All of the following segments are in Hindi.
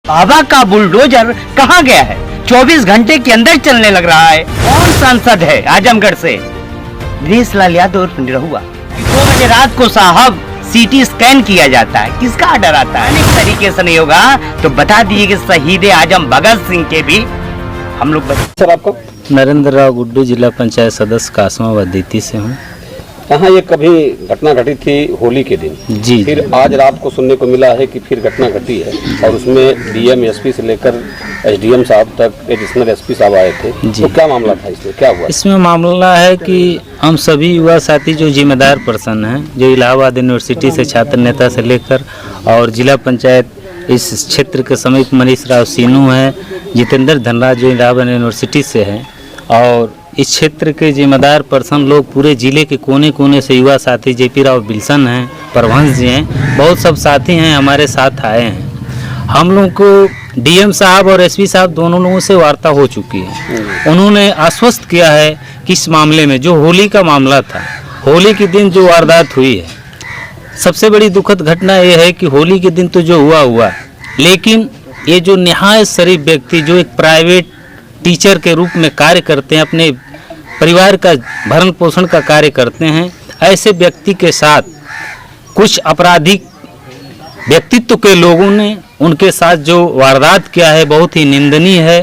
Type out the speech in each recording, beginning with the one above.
बाबा का बुलडोजर कहाँ गया है? 24 घंटे के अंदर चलने लग रहा है। कौन सांसद है आजमगढ़ से? दिनेश लाल यादव निरहुआ। 2 बजे रात को साहब सीटी स्कैन किया जाता है, किसका ऑर्डर आता है? इस तरीके से नहीं होगा तो बता दिए कि शहीद आजम भगत सिंह के भी हम लोग। सर आपको? नरेंद्र राव गुड्डू, जिला पंचायत सदस्य कासमाबाद दीती से हूँ। यहाँ ये कभी घटना घटी थी होली के दिन जी। फिर आज रात को सुनने को मिला है कि फिर घटना घटी है और उसमें डीएम एसपी से लेकर एसडीएम साहब तक एडिशनल एसपी साहब आए थे। तो क्या मामला था इसमें, क्या हुआ? इसमें मामला है कि हम सभी युवा साथी जो जिम्मेदार पर्सन हैं, जो इलाहाबाद यूनिवर्सिटी से छात्र नेता से लेकर और जिला पंचायत इस क्षेत्र के समीप मनीष राव सीनू है, जितेंद्र धनराज जो इलाहाबाद यूनिवर्सिटी से हैं, और इस क्षेत्र के जिम्मेदार पर्सन लोग पूरे जिले के कोने कोने से युवा साथी जेपी राव बिल्सन हैं, प्रभंस जी हैं, बहुत सब साथी हैं हमारे साथ आए हैं। हम लोग को डीएम साहब और एसपी साहब दोनों लोगों से वार्ता हो चुकी है। उन्होंने आश्वस्त किया है कि इस मामले में जो होली का मामला था, होली के दिन जो वारदात हुई है, सबसे बड़ी दुखद घटना ये है कि होली के दिन तो जो हुआ, लेकिन ये जो निहायत शरीफ व्यक्ति जो एक प्राइवेट टीचर के रूप में कार्य करते हैं, अपने परिवार का भरण पोषण का कार्य करते हैं, ऐसे व्यक्ति के साथ कुछ आपराधिक व्यक्तित्व के लोगों ने उनके साथ जो वारदात किया है बहुत ही निंदनीय है।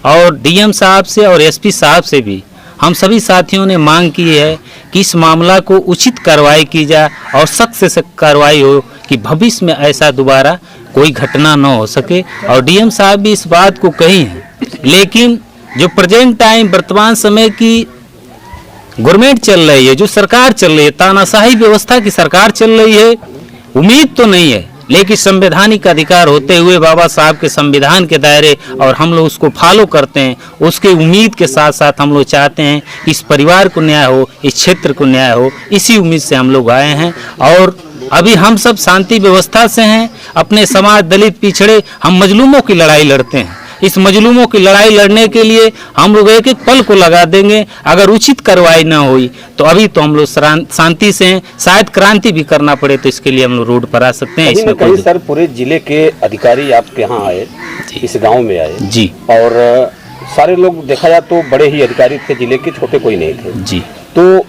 और डीएम साहब से और एसपी साहब से भी हम सभी साथियों ने मांग की है कि इस मामला को उचित कार्रवाई की जाए और सख्त से सख्त कार्रवाई हो कि भविष्य में ऐसा दोबारा कोई घटना न हो सके। और डीएम साहब भी इस बात को कही है, लेकिन जो प्रेजेंट टाइम वर्तमान समय की गवर्नमेंट चल रही है, जो सरकार चल रही है, तानाशाही व्यवस्था की सरकार चल रही है, उम्मीद तो नहीं है, लेकिन संवैधानिक अधिकार होते हुए बाबा साहब के संविधान के दायरे और हम लोग उसको फॉलो करते हैं, उसके उम्मीद के साथ साथ हम लोग चाहते हैं कि इस परिवार को न्याय हो, इस क्षेत्र को न्याय हो, इसी उम्मीद से हम लोग आए हैं। और अभी हम सब शांति व्यवस्था से हैं, अपने समाज दलित पिछड़े हम मजलूमों की लड़ाई लड़ते हैं। इस मजलूमों की लड़ाई लड़ने के लिए हम लोग एक एक पल को लगा देंगे। अगर उचित कार्रवाई न हुई तो अभी तो हम लोग शांति से हैं, शायद क्रांति भी करना पड़े तो इसके लिए हम लोग रोड पर आ सकते हैं। इसमें कहीं सर पूरे जिले के अधिकारी आपके यहाँ आए, इस गांव में आए जी, और सारे लोग देखा जाए तो बड़े ही अधिकारी थे जिले के, छोटे कोई नहीं थे जी। तो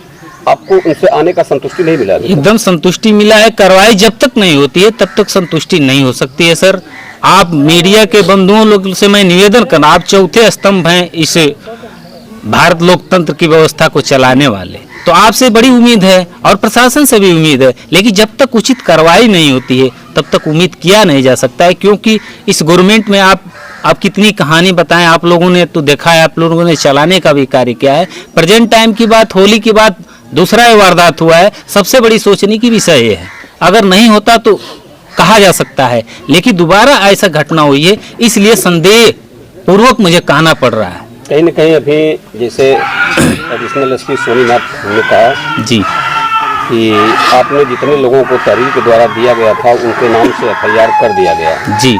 आपको उनसे आने का संतुष्टि नहीं मिला? एकदम संतुष्टि मिला है। कार्रवाई जब तक नहीं होती है तब तक संतुष्टि नहीं हो सकती है। सर, आप मीडिया के बंधुओं लोग से मैं निवेदन करना, आप चौथे स्तंभ हैं इस भारत लोकतंत्र की व्यवस्था को चलाने वाले, तो आपसे बड़ी उम्मीद है और प्रशासन से भी उम्मीद है, लेकिन जब तक उचित कार्रवाई नहीं होती है तब तक उम्मीद किया नहीं जा सकता है। क्योंकि इस गवर्नमेंट में आप कितनी कहानी बताएं, आप लोगों ने तो देखा है, आप लोगों ने चलाने का भी कार्य किया है। प्रेजेंट टाइम की बात, होली की बात, दूसरा ये वारदात हुआ है, सबसे बड़ी सोचने की विषय ये है। अगर नहीं होता तो कहा जा सकता है, लेकिन दोबारा ऐसा घटना हुई है, इसलिए संदेह पूर्वक मुझे कहना पड़ रहा है। कहीं न कहीं अभी जैसे एडिशनल एसपी सोनीनाथ ने कहा जी कि आपने जितने लोगों को तहरीर के द्वारा दिया गया था उनके नाम से एफआईआर कर दिया गया जी,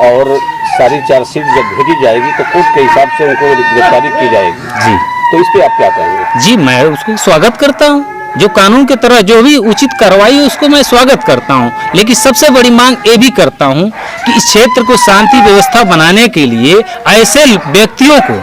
और सारी चार्जशीट जब भेजी जाएगी तो कोर्ट के हिसाब से उनको गिरफ्तारी की जाएगी जी। तो इस पे आप क्या कहेंगे? जी, मैं उसको स्वागत करता हूँ। जो कानून के तरह जो भी उचित कार्रवाई है उसको मैं स्वागत करता हूं, लेकिन सबसे बड़ी मांग ये भी करता हूं कि इस क्षेत्र को शांति व्यवस्था बनाने के लिए ऐसे व्यक्तियों को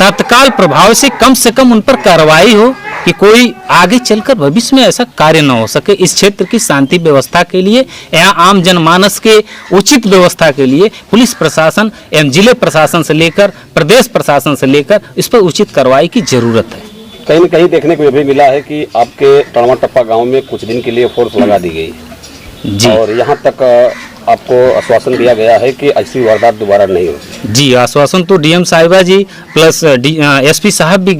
तत्काल प्रभाव से कम उन पर कार्रवाई हो कि कोई आगे चलकर भविष्य में ऐसा कार्य न हो सके। इस क्षेत्र की शांति व्यवस्था के लिए, यहाँ आम जनमानस के उचित व्यवस्था के लिए पुलिस प्रशासन एवं जिले प्रशासन से लेकर प्रदेश प्रशासन से लेकर इस पर उचित कार्रवाई की जरूरत है। कहीं न कहीं देखने को यह भी मिला है कि आपके टणवा टप्पा गांव में कुछ दिन के लिए फोर्स लगा दी गई जी, और यहाँ तक आपको आश्वासन दिया गया है कि ऐसी वारदात दोबारा नहीं हो। जी, आश्वासन तो डीएम साहिबा जी प्लस एसपी साहब भी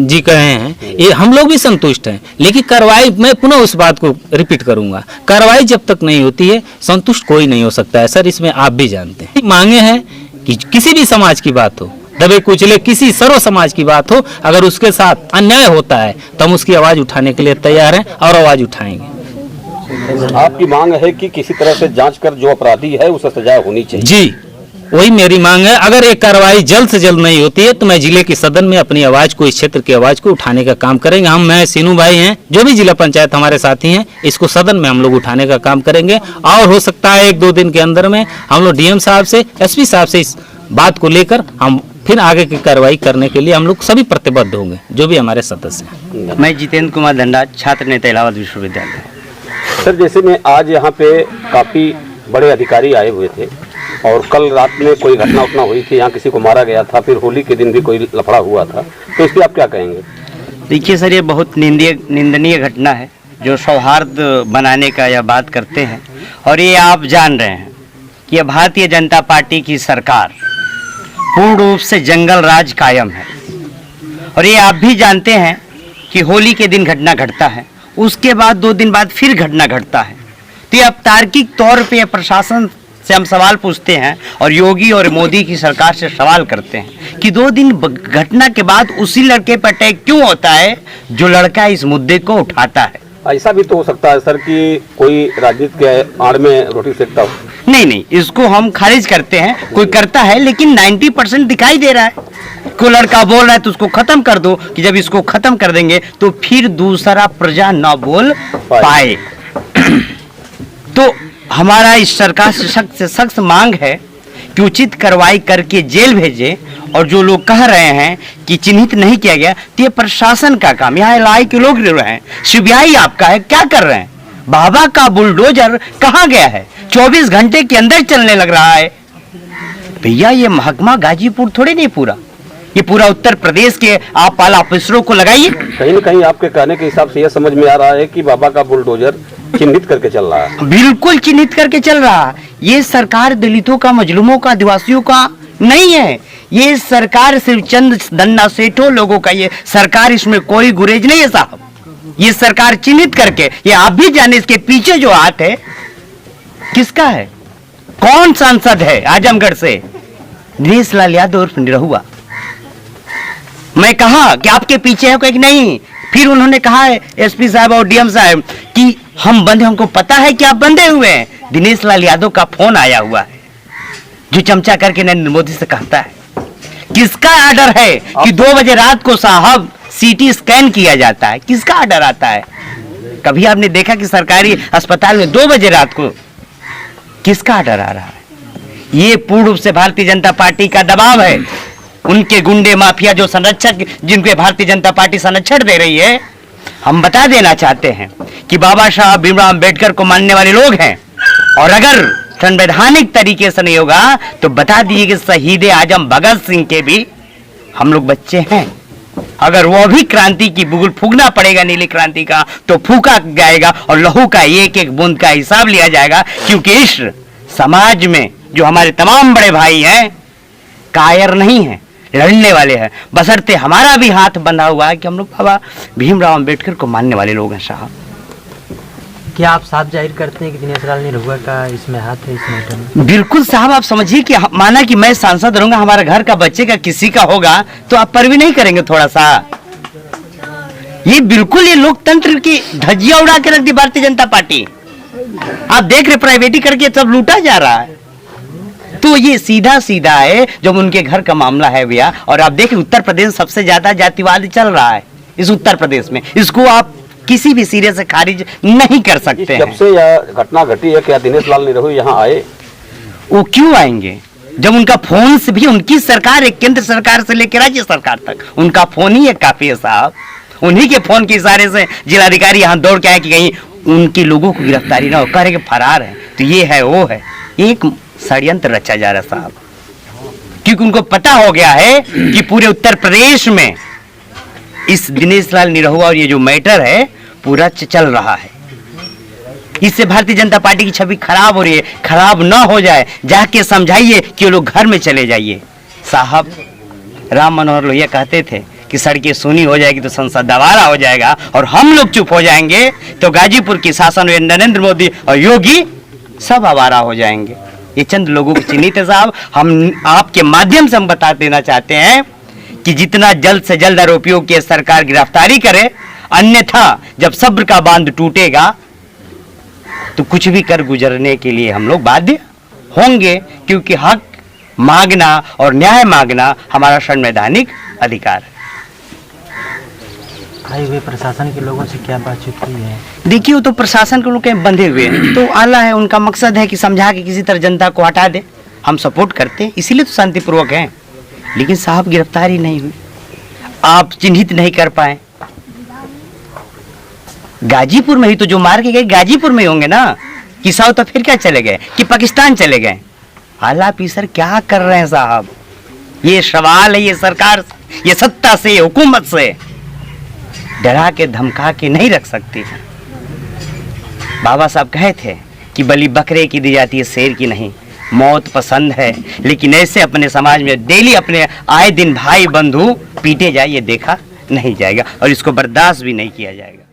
जी कहे हैं, ये हम लोग भी संतुष्ट हैं, लेकिन कार्रवाई, मैं पुनः उस बात को रिपीट करूंगा, कार्रवाई जब तक नहीं होती है संतुष्ट कोई नहीं हो सकता है। सर, इसमें आप भी जानते हैं, मांगे हैं कि किसी भी समाज की बात हो, दबे कुचले किसी सर्व समाज की बात हो, अगर उसके साथ अन्याय होता है तो हम उसकी आवाज उठाने के लिए तैयार हैं और आवाज उठाएंगे। आपकी मांग है कि किसी तरह से जांच कर जो अपराधी है उसे सजा होनी चाहिए? जी, वही मेरी मांग है। अगर ये कार्रवाई जल्द से जल्द नहीं होती है तो मैं जिले के सदन में अपनी आवाज को, इस क्षेत्र की आवाज को उठाने का काम करेंगे। मैं सीनू भाई हैं, जो भी जिला पंचायत हमारे साथी हैं, इसको सदन में हम लोग उठाने का काम करेंगे। और हो सकता है 1-2 दिन के अंदर में हम लोग डीएम साहब से, एसपी साहब से इस बात को लेकर हम फिर आगे की कार्रवाई करने के लिए हम लोग सभी प्रतिबद्ध होंगे, जो भी हमारे सदस्य हैं। मैं जितेंद्र कुमार धंडा, छात्र नेता इलाहाबाद विश्वविद्यालय। सर, जैसे में आज यहाँ पे काफ़ी बड़े अधिकारी आए हुए थे और कल रात में कोई घटना उतना हुई थी, यहाँ किसी को मारा गया था, फिर होली के दिन भी कोई लफड़ा हुआ था, तो इस पर आप क्या कहेंगे? देखिए सर, ये बहुत निंदनीय घटना है जो सौहार्द बनाने का यह बात करते हैं। और ये आप जान रहे हैं कि यह भारतीय जनता पार्टी की सरकार पूर्ण रूप से जंगल राज कायम है। और ये आप भी जानते हैं कि होली के दिन घटना घटता है, उसके बाद 2 दिन बाद फिर घटना घटता है। तो ये अब तार्किक तौर पे प्रशासन से हम सवाल पूछते हैं और योगी और मोदी की सरकार से सवाल करते हैं कि 2 दिन घटना के बाद उसी लड़के पर अटैक क्यों होता है जो लड़का इस मुद्दे को उठाता है। ऐसा भी तो हो सकता है सर कि कोई राजनीति के आड़ में रोटी सेकता हो। नहीं, इसको हम खारिज करते हैं। कोई करता है लेकिन 90% दिखाई दे रहा है। कोई लड़का बोल रहा है तो उसको खत्म कर दो, कि जब इसको खत्म कर देंगे तो फिर दूसरा प्रजा ना बोल पाए। तो हमारा इस सरकार से सख्त मांग है कि उचित कार्रवाई करके जेल भेजे। और जो लोग कह रहे हैं कि चिन्हित नहीं किया गया, तो ये प्रशासन का काम, यहाँ इलाके के लोग रह रहे हैं, सीबीआई आपका है, क्या कर रहे हैं? बाबा का बुलडोजर कहाँ गया है? 24 घंटे के अंदर चलने लग रहा है। भैया ये महकमा गाजीपुर थोड़ी नहीं पूरा, ये पूरा उत्तर प्रदेश के आप वाला ऑफिसरों को लगाइए। कहीं न कहीं आपके कहने के हिसाब से यह समझ में आ रहा है कि बाबा का बुलडोजर चिन्हित करके चल रहा है। बिल्कुल चिन्हित करके चल रहा है। ये सरकार दलितों का, मजलूमों का, आदिवासियों का नहीं है। ये सरकार सिर्फ चंद धन्ना सेठों लोगों का ये सरकार, इसमें कोई गुरेज नहीं है साहब। ये सरकार चिन्हित करके, ये आप भी जाने इसके पीछे जो हाथ है किसका है? कौन सांसद है आजमगढ़ से? दिनेश लाल यादव उर्फ निरहुआ। मैं कहा कि आपके पीछे है, कोई नहीं। फिर उन्होंने कहा है एसपी साहब और डीएम साहब कि हम बंधे, हमको पता है कि आप बंधे हुए हैं। दिनेश लाल यादव का फोन आया हुआ है जो चमचा करके नरेंद्र मोदी से कहता है। किसका ऑर्डर है कि 2 बजे रात को साहब सीटी स्कैन किया जाता है? किसका ऑर्डर आता है? कभी आपने देखा कि सरकारी अस्पताल में 2 बजे रात को किसका ऑर्डर आ रहा है? ये पूर्ण रूप से भारतीय जनता पार्टी का दबाव है। उनके गुंडे माफिया जो संरक्षक, जिनको भारतीय जनता पार्टी संरक्षण दे रही है। हम बता देना चाहते हैं कि बाबा साहब भीमराव अम्बेडकर को मानने वाले लोग हैं, और अगर संवैधानिक तरीके से नहीं होगा तो बता दीजिए कि शहीद आजम भगत सिंह के भी हम लोग बच्चे हैं। अगर वो भी क्रांति की बुगुल फूकना पड़ेगा, नीली क्रांति का, तो फूका जाएगा और लहू का एक एक बूंद का हिसाब लिया जाएगा। क्योंकि इस समाज में जो हमारे तमाम बड़े भाई हैं कायर नहीं है, लड़ने वाले हैं। बशर्ते हमारा भी हाथ बंधा हुआ है कि हम लोग बाबा भीमराव अम्बेडकर को मानने वाले लोग हैं साहब। क्या आप साफ जाहिर करते हैं कि दिनेश लाल निरहुआ का इसमें हाथ है, इस मैटर में? बिल्कुल साहब, आप समझिए कि माना कि मैं सांसद रहूंगा, हमारा घर का बच्चे का किसी का होगा तो आप पर भी नहीं करेंगे थोड़ा सा? ये बिल्कुल ये लोकतंत्र की धज्जियां उड़ा के रख दी भारतीय जनता पार्टी। आप देख रहे प्राइवेटी करके सब लूटा जा रहा है। तो ये सीधा सीधा है जब उनके घर का मामला है भैया। और आप देखें उत्तर प्रदेश सबसे ज्यादा जातिवाद चल रहा है इस उत्तर प्रदेश में, इसको आप किसी भी सिरे से खारिज नहीं कर सकते हैं। जब से यह घटना घटी है, क्या दिनेश लाल निरहुआ यहाँ आए? वो क्यों आएंगे जब उनका फोन से भी, उनकी सरकार है, केंद्र सरकार से लेकर राज्य सरकार तक उनका फोन ही एक काफी है साहब। उन्हीं के फोन के इशारे से जिलाधिकारी यहाँ दौड़ के आए कि कहीं उनके लोगों को गिरफ्तारी ना हो, कह रहे कि फरार है। तो ये है वो है, एक षड्यंत्र रचा जा रहा साहब। क्योंकि उनको पता हो गया है कि पूरे उत्तर प्रदेश में इस दिनेश लाल निरहुआ और ये जो मैटर है पूरा चल रहा है। इससे भारतीय जनता पार्टी की छवि खराब हो रही है। खराब ना हो जाए, जाके समझाइए कि वो लोग घर में चले जाइए साहब। राम मनोहर लोहिया कहते थे कि सड़कें सूनी हो जाएगी तो संसद आवारा हो जाएगा, और हम लोग चुप हो जाएंगे तो गाजीपुर की शासन में नरेंद्र मोदी और योगी सब आवारा हो जाएंगे। ये चंद लोगों को चिन्हित है साहब। हम आपके माध्यम से हम बता देना चाहते हैं कि जितना जल्द से जल्द आरोपियों की सरकार गिरफ्तारी करे, अन्यथा जब सब्र का बांध टूटेगा तो कुछ भी कर गुजरने के लिए हम लोग बाध्य होंगे। क्योंकि हक मांगना और न्याय मांगना हमारा संवैधानिक अधिकार है। हाईवे प्रशासन के लोगों से क्या बातचीत हुई है? देखिए वो तो प्रशासन के लोग कहीं बंधे हुए हैं, तो आला है, उनका मकसद है कि समझा के किसी तरह जनता को हटा दे। हम सपोर्ट करते हैं, इसीलिए तो शांतिपूर्वक हैं। लेकिन साहब गिरफ्तारी नहीं हुई, आप चिन्हित नहीं कर पाए। गाजीपुर में ही तो जो मार के गए गाजीपुर में ही होंगे ना, कि साहब तो फिर क्या चले गए कि पाकिस्तान चले गए? आला ऑफिसर क्या कर रहे हैं साहब? ये सवाल है ये सरकार से, ये सत्ता से, ये हुकूमत से। डरा के धमका के नहीं रख सकती। बाबा साहब कहे थे कि बलि बकरे की दी जाती है, शेर की नहीं। मौत पसंद है, लेकिन ऐसे अपने समाज में डेली अपने आए दिन भाई बंधु पीटे जाए, ये देखा नहीं जाएगा और इसको बर्दाश्त भी नहीं किया जाएगा।